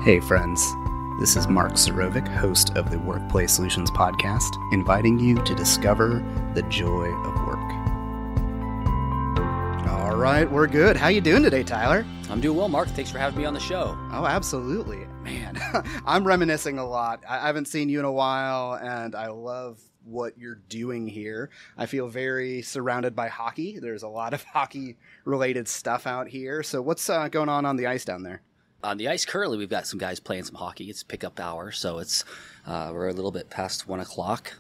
Hey friends, this is Mark Suroviec, host of the Workplace Solutions podcast, inviting you to discover the joy of work. All right, we're good. How you doing today, Tyler? I'm doing well, Mark. Thanks for having me on the show. Oh, absolutely. Man, I'm reminiscing a lot. I haven't seen you in a while, and I love what you're doing here. I feel very surrounded by hockey. There's a lot of hockey-related stuff out here. So what's going on the ice down there? On the ice, currently, we've got some guys playing some hockey. It's pickup hour, so it's we're a little bit past 1 o'clock.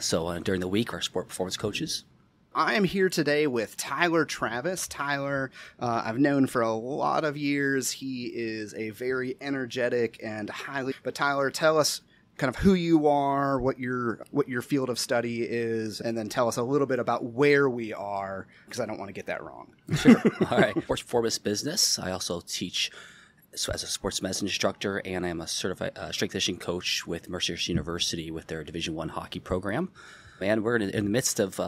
So during the week, our sport performance coaches. I am here today with Tyler Travis. Tyler, I've known for a lot of years. He is a very energetic and But Tyler, tell us kind of who you are, what your field of study is, and then tell us a little bit about where we are, because I don't want to get that wrong. Sure. All right. Sports performance business. I also teach as a sports medicine instructor, and I'm a certified strength conditioning coach with Mercyhurst University with their Division I hockey program. And we're in the midst of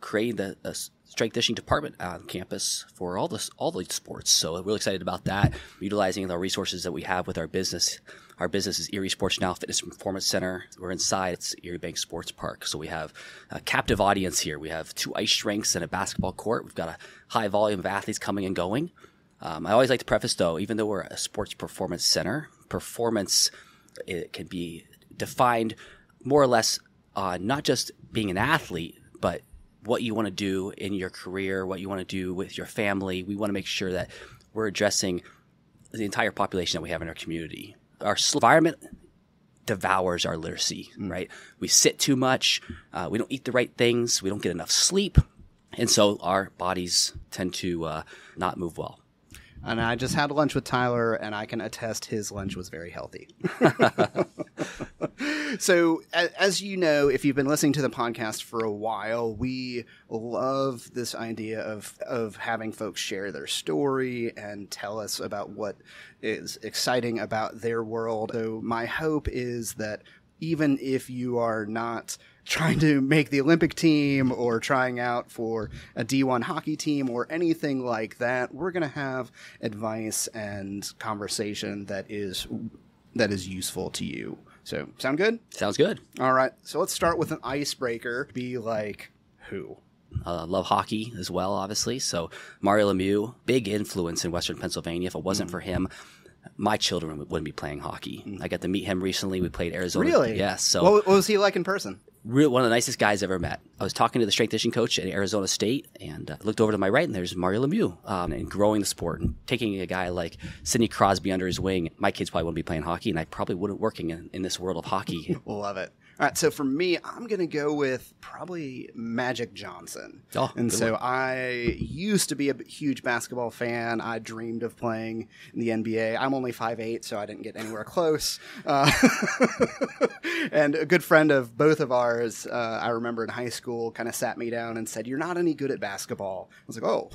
creating the strength conditioning department on campus for all the sports. So we're really excited about that, utilizing the resources that we have with our business. Our business is Erie Sports Now Fitness and Performance Center. We're inside. It's Erie Bank Sports Park. So we have a captive audience here. We have 2 ice rinks and a basketball court. We've got a high volume of athletes coming and going. I always like to preface, though, even though we're a sports performance center, performance it can be defined more or less not just being an athlete, but what you want to do in your career, what you want to do with your family. We want to make sure that we're addressing the entire population that we have in our community. Our environment devours our literacy, right? We sit too much. We don't eat the right things. We don't get enough sleep. And so our bodies tend to not move well. And I just had lunch with Tyler, and I can attest his lunch was very healthy. So, as you know, if you've been listening to the podcast for a while, we love this idea of having folks share their story and tell us about what is exciting about their world. So my hope is that even if you are not trying to make the Olympic team or trying out for a D1 hockey team or anything like that, we're going to have advice and conversation that is useful to you. So, sound good? Sounds good. All right. So let's start with an icebreaker. Be like, who? Love hockey as well, obviously. So Mario Lemieux, big influence in Western Pennsylvania. If it wasn't for him, my children wouldn't be playing hockey. I got to meet him recently. We played Arizona. Really? Yes. So what was he like in person? One of the nicest guys I've ever met. I was talking to the strength conditioning coach at Arizona State and looked over to my right, and there's Mario Lemieux and growing the sport and taking a guy like Sidney Crosby under his wing. My kids probably wouldn't be playing hockey, and I probably wouldn't working in this world of hockey. Love it. All right, so for me, I'm going to go with probably Magic Johnson. Oh, and so I used to be a huge basketball fan. I dreamed of playing in the NBA. I'm only 5'8", so I didn't get anywhere close. And a good friend of both of ours, I remember in high school, kind of sat me down and said, "You're not any good at basketball." I was like, oh.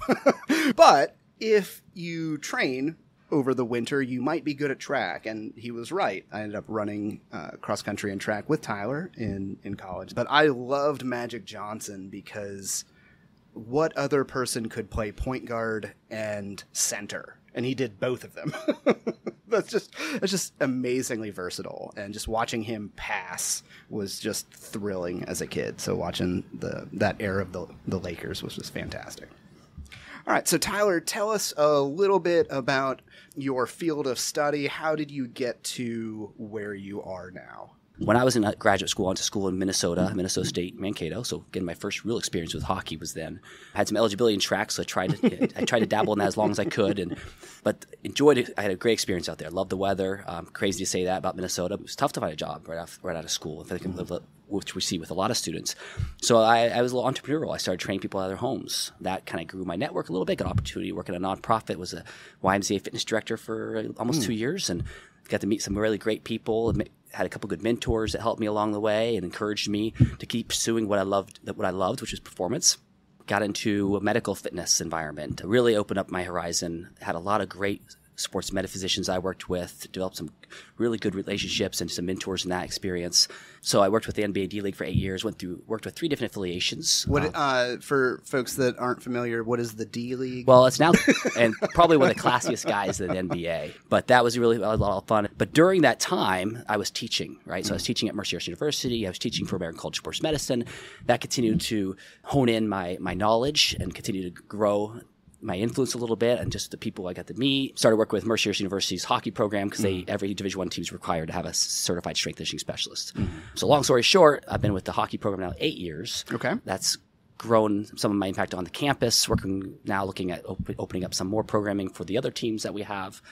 But if you train over the winter, you might be good at track. And he was right. I ended up running cross country and track with Tyler in college. But I loved Magic Johnson because what other person could play point guard and center? And he did both of them. That's just amazingly versatile. And just watching him pass was just thrilling as a kid. So watching that era of the Lakers was just fantastic. All right, so Tyler, tell us a little bit about your field of study. How did you get to where you are now? When I was in graduate school, I went to school in Minnesota State, Mankato. So again, my first real experience with hockey was then. I had some eligibility in track, so I tried to dabble in that as long as I could, but enjoyed it. I had a great experience out there. Loved the weather. Crazy to say that about Minnesota. It was tough to find a job right out of school, which we see with a lot of students. So I was a little entrepreneurial. I started training people out of their homes. That kind of grew my network a little bit. Got an opportunity working at a nonprofit. Was a YMCA fitness director for almost 2 years, and got to meet some really great people. Had a couple good mentors that helped me along the way and encouraged me to keep pursuing what I loved, which was performance. Got into a medical fitness environment. Really opened up my horizon. Had a lot of great sports metaphysicians I worked with, developed some really good relationships and some mentors in that experience. So I worked with the NBA D-League for 8 years, worked with 3 different affiliations. For folks that aren't familiar, what is the D-League? Well, it's now and probably one of the classiest guys in the NBA, but that was really a lot of fun. But during that time, I was teaching, right? So I was teaching at Mercyhurst University. I was teaching for American College of Sports Medicine. That continued to hone in my knowledge and continue to grow my influence a little bit, and just the people I got to meet. Started working with Mercyhurst University's hockey program because every Division I team is required to have a certified strength conditioning specialist. So long story short, I've been with the hockey program now 8 years. Okay. That's grown some of my impact on the campus, looking at opening up some more programming for the other teams that we have.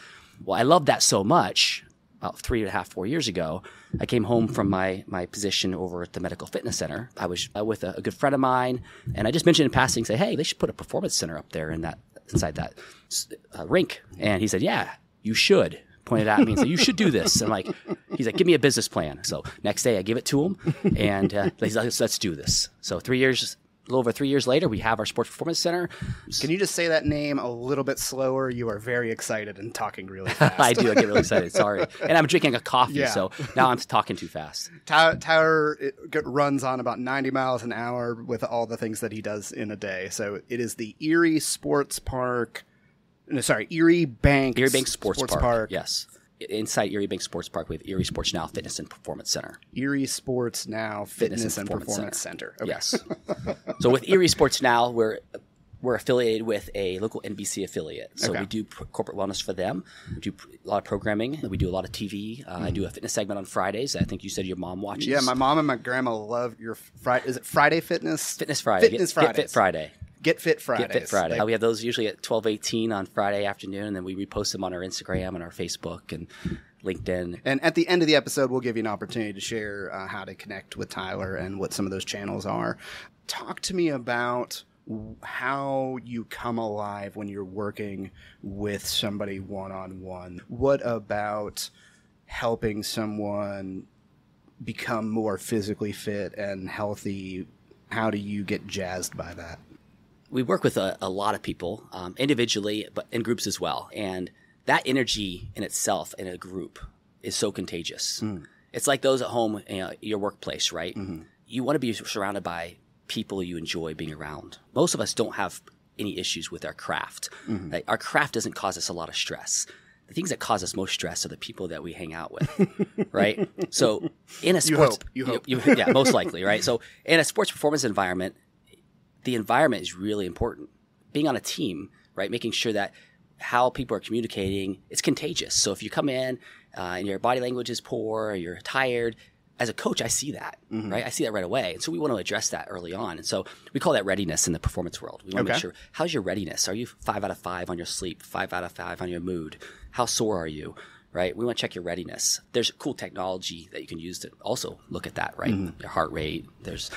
Well, I loved that so much. About 3.5, 4 years ago, I came home from my position over at the Medical Fitness Center. I was with a good friend of mine, and I just mentioned in passing, say, hey, they should put a performance center up there inside that rink. And he said, yeah, you should. Pointed at me and said, you should do this. And he's like, give me a business plan. So next day I give it to him, and he's like, let's do this. So a little over 3 years later, we have our Sports Performance Center. Can you just say that name a little bit slower? You are very excited and talking really fast. I do. I get really excited. Sorry. And I'm drinking a coffee, so now I'm talking too fast. Tyler runs on about 90 miles an hour with all the things that he does in a day. So it is the Erie Bank Sports Park. Yes. Inside Erie Bank Sports Park, we have Erie Sports Now Fitness and Performance Center. Erie Sports Now Fitness and Performance Center. Okay. Yes. So with Erie Sports Now, we're affiliated with a local NBC affiliate. So we do corporate wellness for them. We do a lot of programming. We do a lot of TV. I do a fitness segment on Fridays. I think you said your mom watches. Yeah, my mom and my grandma love your Is it Friday Fitness? Fitness Friday. Fitness Fridays. Get Fit Friday. Get Fit Fridays. Get Fit Friday. We have those usually at 12:18 on Friday afternoon, and then we repost them on our Instagram and our Facebook and LinkedIn. And at the end of the episode, we'll give you an opportunity to share how to connect with Tyler and what some of those channels are. Talk to me about how you come alive when you're working with somebody one-on-one. What about helping someone become more physically fit and healthy? How do you get jazzed by that? We work with a lot of people, individually, but in groups as well. And that energy in itself in a group is so contagious. It's like those at home, your workplace, right? You want to be surrounded by people you enjoy being around. Most of us don't have any issues with our craft. Like, our craft doesn't cause us a lot of stress. The things that cause us most stress are the people that we hang out with, right? So in a sports, you hope. Yeah, most likely, right? So in a sports performance environment, the environment is really important. Being on a team, right? Making sure that how people are communicating, it's contagious. So if you come in and your body language is poor, or you're tired, as a coach, I see that, right? I see that right away. And so we want to address that early on. And so we call that readiness in the performance world. We want to make sure, how's your readiness? Are you 5 out of 5 on your sleep, 5 out of 5 on your mood? How sore are you, right? We want to check your readiness. There's cool technology that you can use to also look at that, right? Your heart rate, there's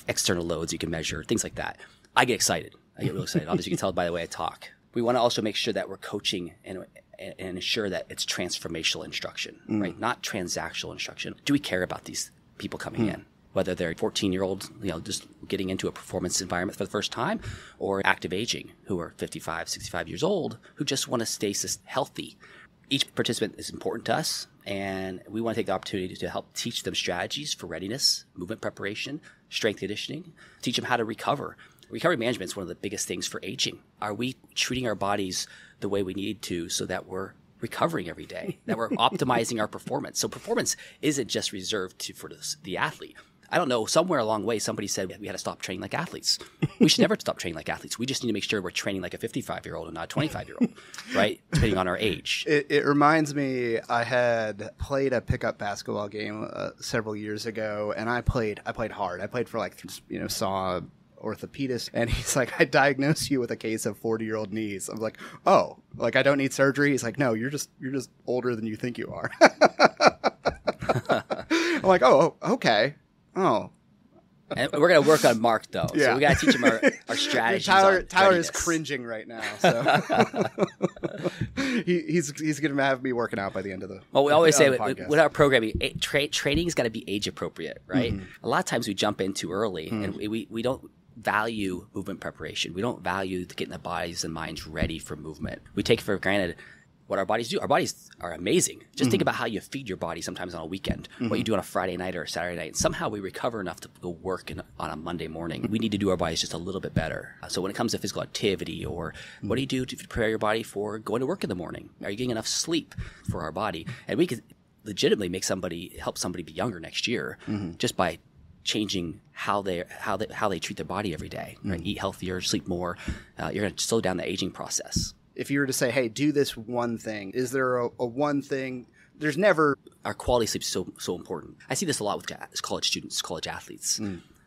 external loads you can measure, things like that. I get excited. I get really excited. Obviously, you can tell by the way I talk. We want to also make sure that we're coaching and ensure that it's transformational instruction, right? Not transactional instruction. Do we care about these people coming in? Whether they're 14-year-olds, just getting into a performance environment for the first time, or active aging who are 55, 65 years old, who just want to stay healthy. Each participant is important to us, and we want to take the opportunity to help teach them strategies for readiness, movement preparation, strength conditioning, teach them how to recover. Recovery management is one of the biggest things for aging. Are we treating our bodies the way we need to so that we're recovering every day, that we're optimizing our performance? So performance isn't just reserved for the athlete. I don't know, somewhere along the way, somebody said we had to stop training like athletes. We should never stop training like athletes. We just need to make sure we're training like a 55-year-old and not a 25-year-old, right? Depending on our age. It reminds me, I had played a pickup basketball game several years ago, and I played hard. I played for saw orthopedist, and he's like, I diagnosed you with a case of 40-year-old knees. I'm like, oh, like I don't need surgery? He's like, no, you're just older than you think you are. I'm like, oh, okay. Oh. And we're going to work on Mark, though. Yeah. So we got to teach him our strategies. Tyler is cringing right now. So he's going to have me working out by the end of the Well, we always say with our programming, training's got to be age appropriate, right? A lot of times we jump in too early, and we don't value movement preparation. We don't value getting the bodies and minds ready for movement. We take for granted what our bodies do. Our bodies are amazing. Just think about how you feed your body sometimes on a weekend, what you do on a Friday night or a Saturday night. And somehow we recover enough to go work on a Monday morning. We need to do our bodies just a little bit better. So when it comes to physical activity, or what do you do to prepare your body for going to work in the morning? Are you getting enough sleep for our body? And we could legitimately help somebody be younger next year just by changing how they treat their body every day. Right? Eat healthier, sleep more. You're going to slow down the aging process. If you were to say, hey, do this one thing, is there a one thing? There's never... Our quality sleep is so important. I see this a lot with college students, college athletes.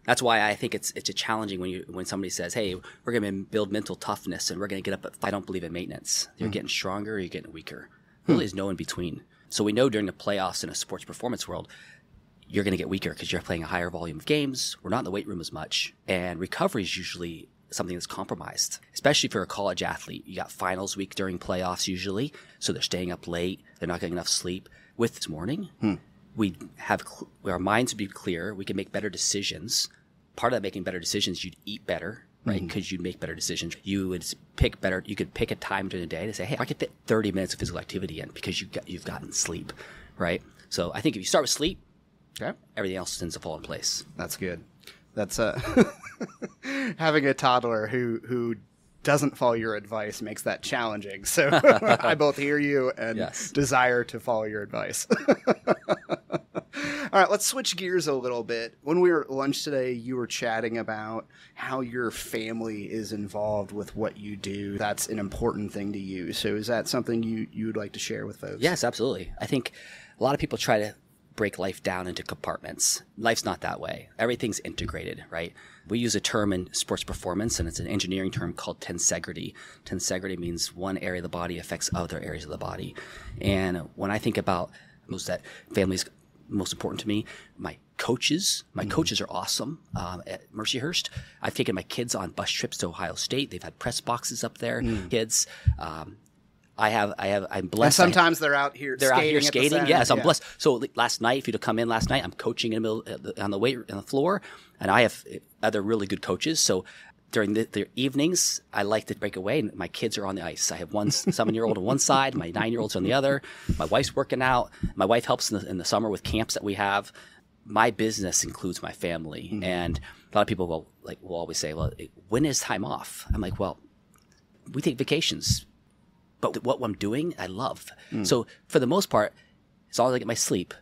That's why I think it's a challenging when somebody says, hey, we're going to build mental toughness and we're going to get up at 5. I don't believe in maintenance. You're getting stronger or you're getting weaker. Really, there's no in between. So we know during the playoffs in a sports performance world, you're going to get weaker because you're playing a higher volume of games. We're not in the weight room as much. And recovery is usually something that's compromised, especially for a college athlete. You got finals week during playoffs usually, so they're staying up late. They're not getting enough sleep. With this morning, we have our minds would be clear. We can make better decisions. Part of that making better decisions, you'd eat better, right? Because you'd make better decisions. You would pick better. You could pick a time during the day to say, hey, I could fit 30 minutes of physical activity in because you've gotten sleep, right? So I think if you start with sleep, everything else tends to fall in place. That's good. That's having a toddler who doesn't follow your advice makes that challenging. So I both hear you and desire to follow your advice. All right, let's switch gears a little bit. When we were at lunch today, you were chatting about how your family is involved with what you do. That's an important thing to you. So is that something you would like to share with folks? Yes, absolutely. I think a lot of people try to break life down into compartments. Life's not that way. Everything's integrated, right? We use a term in sports performance, and it's an engineering term called tensegrity. Tensegrity means one area of the body affects other areas of the body. And when I think about that family is most important to me, my coaches are awesome. At Mercyhurst, I've taken my kids on bus trips to Ohio State. They've had press boxes up there. Kids, I'm blessed. And sometimes they're out here skating. Yes, I'm blessed. So last night, if you'd have come in last night, I'm coaching in the middle on the floor, and I have other really good coaches. So during the evenings, I like to break away, and my kids are on the ice. I have one 7-year-old on one side, my 9-year-old's on the other. My wife's working out. My wife helps in the summer with camps that we have. My business includes my family, and a lot of people will always say, "Well, when is time off?" I'm like, "Well, we take vacations." But what I'm doing, I love. So for the most part, as long as I get my sleep,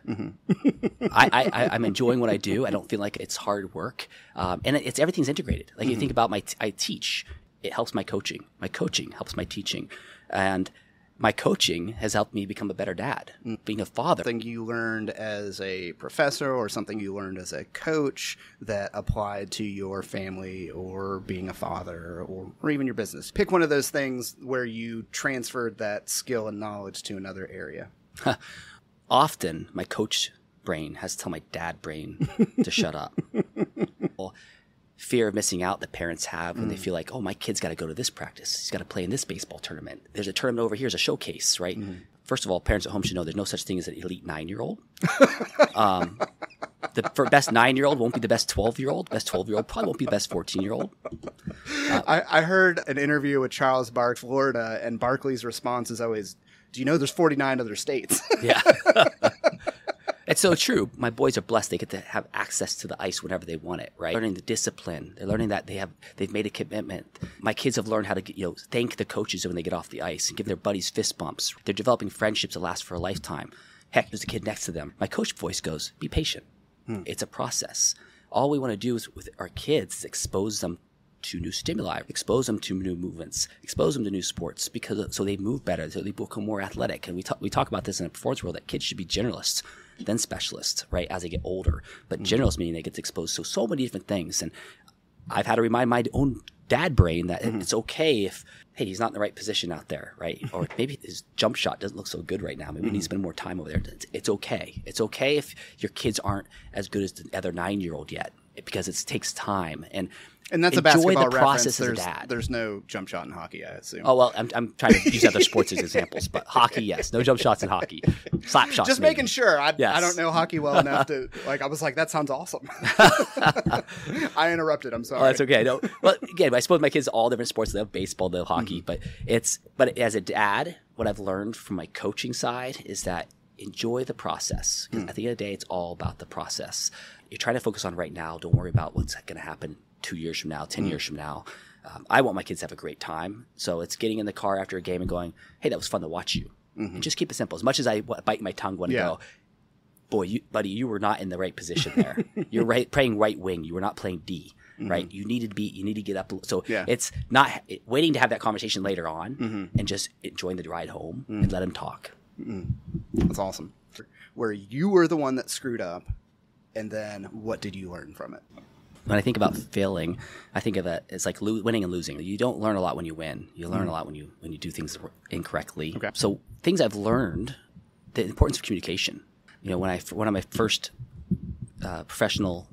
I'm enjoying what I do. I don't feel like it's hard work. And everything's integrated. Like you think about I teach, it helps my coaching. My coaching helps my teaching. And my coaching has helped me become a better dad, being a father. Something you learned as a professor or something you learned as a coach that applied to your family or being a father or even your business. Pick one of those things where you transferred that skill and knowledge to another area. Often my coach brain has to tell my dad brain to shut up. Well, fear of missing out that parents have when they feel like, oh, my kid's got to go to this practice. He's got to play in this baseball tournament. There's a tournament over here, as a showcase, right? First of all, parents at home should know there's no such thing as an elite 9-year-old. The best 9-year-old won't be the best 12-year-old. Best 12-year-old probably won't be the best 14-year-old. I heard an interview with Charles Barkley, Florida, and Barkley's response is always, do you know there's 49 other states? Yeah. It's so true. My boys are blessed. They get to have access to the ice whenever they want it, right? Learning the discipline. They're learning that they've made a commitment. My kids have learned how to thank the coaches when they get off the ice and give their buddies fist bumps. They're developing friendships that last for a lifetime. Heck, there's a kid next to them. My coach voice goes, be patient. It's a process. All we want to do is with our kids is expose them to new stimuli, expose them to new movements, expose them to new sports so they move better, so they become more athletic. And we talk about this in a performance world that kids should be generalists, then specialists, right, as they get older. But generalists meaning they get exposed to so many different things. And I've had to remind my own dad brain that it's okay if, hey, he's not in the right position out there, right? Or maybe his jump shot doesn't look so good right now. Maybe we need to spend more time over there. It's okay. It's okay if your kids aren't as good as the other 9-year-old yet, because it takes time. And that's a basketball the process reference. as a dad. There's no jump shot in hockey, I assume. Oh, well, I'm trying to use other sports as examples, but hockey, yes. No jump shots in hockey. Slap shots, just maybe. Making sure. I don't know hockey well enough to, I was like, that sounds awesome. I interrupted. I'm sorry. Oh, that's okay. No, well, again, I suppose my kids all different sports. They love baseball, they love hockey, but as a dad, what I've learned from my coaching side is that enjoy the process. Because at the end of the day, it's all about the process. You're trying to focus on right now. Don't worry about what's going to happen 2 years from now, 10 years from now. I want my kids to have a great time. So it's getting in the car after a game and going, hey, that was fun to watch you. And just keep it simple. As much as I bite my tongue when I go, boy, buddy, you were not in the right position there. You're playing right wing. You were not playing D. Right, you need to get up. So it's not waiting to have that conversation later on, and just enjoying the ride home and let them talk. That's awesome. Where you were the one that screwed up, and then what did you learn from it? When I think about failing, I think of it as like winning and losing. You don't learn a lot when you win. You learn a lot when you do things incorrectly. Okay. So things I've learned, the importance of communication. One of my first professional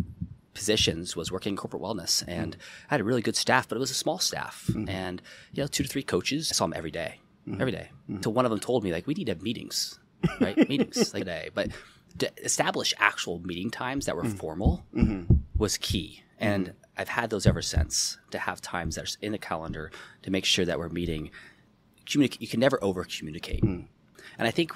positions was working in corporate wellness, and I had a really good staff, but it was a small staff, and 2 to 3 coaches. I saw them every day. Until one of them told me, like, we need to have meetings, right? Meetings like day, but to establish actual meeting times that were formal was key, and I've had those ever since. To have times that are in the calendar to make sure that we're meeting. You can never over communicate, and I think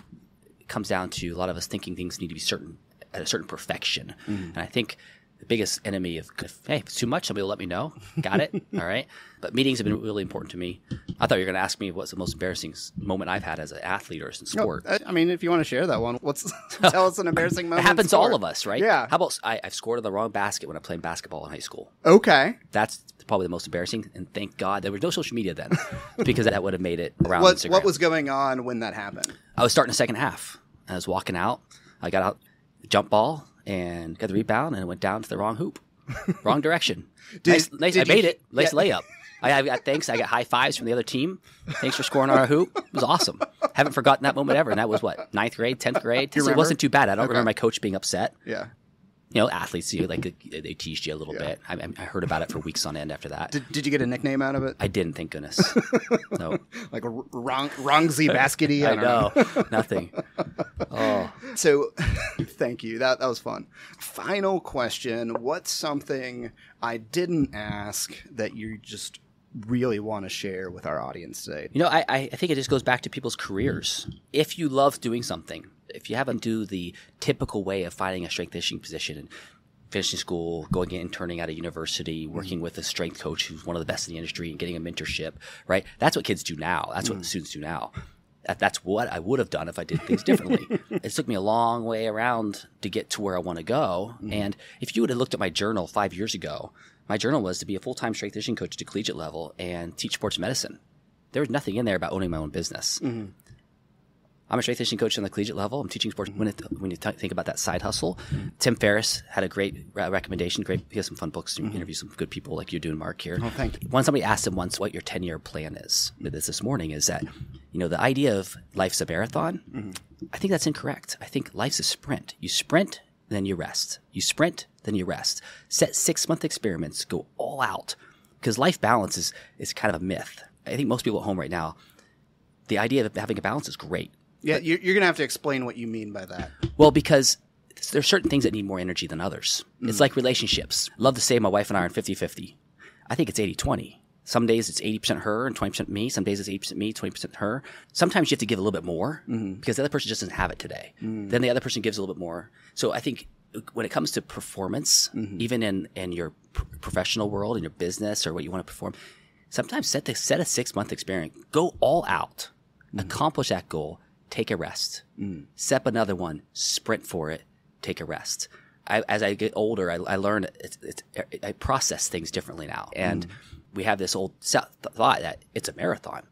it comes down to a lot of us thinking things need to be at a certain perfection, and I think the biggest enemy of, hey, if it's too much, somebody will let me know. Got it? All right. But meetings have been really important to me. I thought you were going to ask me what's the most embarrassing moment I've had as an athlete or in sport. I mean, if you want to share that one, tell us an embarrassing moment. It happens to all of us, right? Yeah. How about I've scored on the wrong basket when I played basketball in high school. Okay. That's probably the most embarrassing. And thank God there was no social media then, because that would have made it around Instagram. What was going on when that happened? I was starting the second half. I was walking out. I got out, jump ball, and got the rebound, and it went down to the wrong hoop. Wrong direction. I made it. Nice layup. I got thanks. I got high fives from the other team. Thanks for scoring on our hoop. It was awesome. Haven't forgotten that moment ever. And that was what, 9th grade, 10th grade? So it wasn't too bad. I don't remember my coach being upset. Yeah. Athletes, they teased you a little bit. I heard about it for weeks on end after that. Did you get a nickname out of it? I didn't, thank goodness. No. Like a wrongzy baskety? I know. Nothing. Oh. So, thank you. That was fun. Final question. What's something I didn't ask that you just really want to share with our audience today? I think it just goes back to people's careers. If you love doing something, if you haven't do the typical way of finding a strength conditioning position and finishing school, going in, interning at a university, working with a strength coach who's one of the best in the industry and getting a mentorship, right? That's what kids do now. That's what the students do now. That's what I would have done if I did things differently. It took me a long way around to get to where I want to go. And if you would have looked at my journal 5 years ago, my journal was to be a full-time strength conditioning coach at the collegiate level and teach sports medicine. There was nothing in there about owning my own business. I'm a strength conditioning coach on the collegiate level. I'm teaching sports. When you think about that side hustle, Tim Ferris had a great recommendation. He has some fun books. You interview some good people like you're doing, Mark, here. Oh, thank you. When somebody asked him once what your 10-year plan is, this morning, is that, the idea of life's a marathon, I think that's incorrect. I think life's a sprint. You sprint, then you rest. You sprint, then you rest. Set 6-month experiments. Go all out. Because life balance is kind of a myth. I think most people at home right now, the idea of having a balance is great. Yeah, you're going to have to explain what you mean by that. Well, because there's certain things that need more energy than others. It's like relationships. Love to say my wife and I are 50-50. I think it's 80-20. Some days it's 80% her and 20% me. Some days it's 80% me, 20% her. Sometimes you have to give a little bit more because the other person just doesn't have it today. Then the other person gives a little bit more. So I think when it comes to performance, even in your professional world, in your business or what you want to perform, sometimes set a 6-month experiment. Go all out. Accomplish that goal. Take a rest. Set up another one. Sprint for it. Take a rest. As I get older, I learn I process things differently now. And we have this old thought that it's a marathon.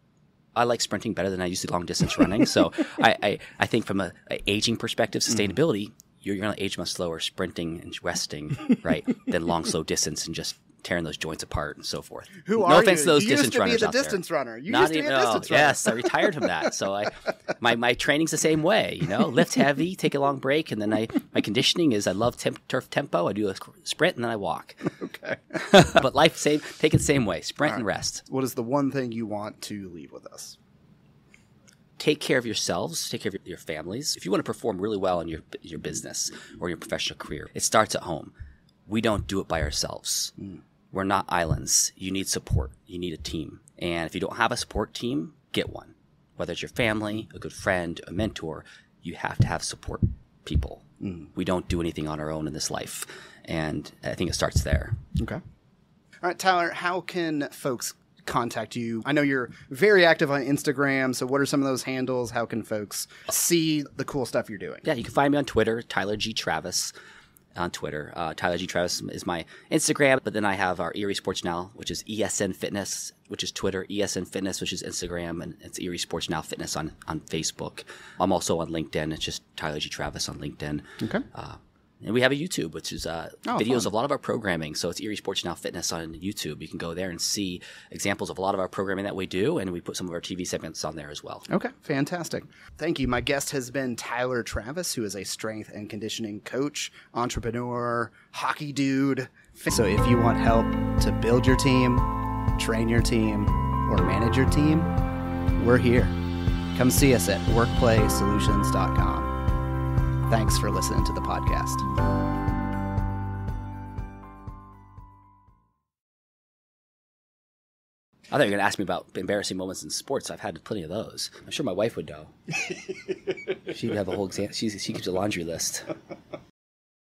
I like sprinting better than I used to long distance running. So I think from a aging perspective, sustainability, you're going to age much slower sprinting and resting, right, than long, slow distance and just tearing those joints apart and so forth. No offense to those distance runners out there. You used to be the distance runner. You used to be a distance runner. Yes, I retired from that. So my training's the same way. Lift heavy, take a long break, and then my conditioning is I love turf tempo. I do a sprint and then I walk. Okay. But take it the same way. Sprint and rest. What is the one thing you want to leave with us? Take care of yourselves. Take care of your families. If you want to perform really well in your business or your professional career, it starts at home. We don't do it by ourselves. We're not islands. You need support. You need a team. And if you don't have a support team, get one. whether it's your family, a good friend, a mentor, you have to have support people. We don't do anything on our own in this life. And I think it starts there. Okay. All right, Tyler, how can folks contact you? I know you're very active on Instagram, so what are some of those handles? How can folks see the cool stuff you're doing? Yeah, you can find me on Twitter, Tyler G. Travis on Twitter. Tyler G. Travis is my Instagram, but then I have our Erie Sports Now, which is ESN Fitness, which is Twitter, ESN Fitness, which is Instagram, and it's Erie Sports Now Fitness on Facebook. I'm also on LinkedIn. It's just Tyler G. Travis on LinkedIn. Okay. And we have a YouTube, which is videos fun. of a lot of our programming. So it's Erie Sports Now Fitness on YouTube. You can go there and see examples of a lot of our programming that we do, and we put some of our TV segments on there as well. Okay, fantastic. Thank you. My guest has been Tyler Travis, who is a strength and conditioning coach, entrepreneur, hockey dude. So if you want help to build your team, train your team, or manage your team, we're here. Come see us at workplaysolutions.com. Thanks for listening to the podcast. I thought you were going to ask me about embarrassing moments in sports. I've had plenty of those. I'm sure my wife would know. She'd have a whole exam. She keeps a laundry list.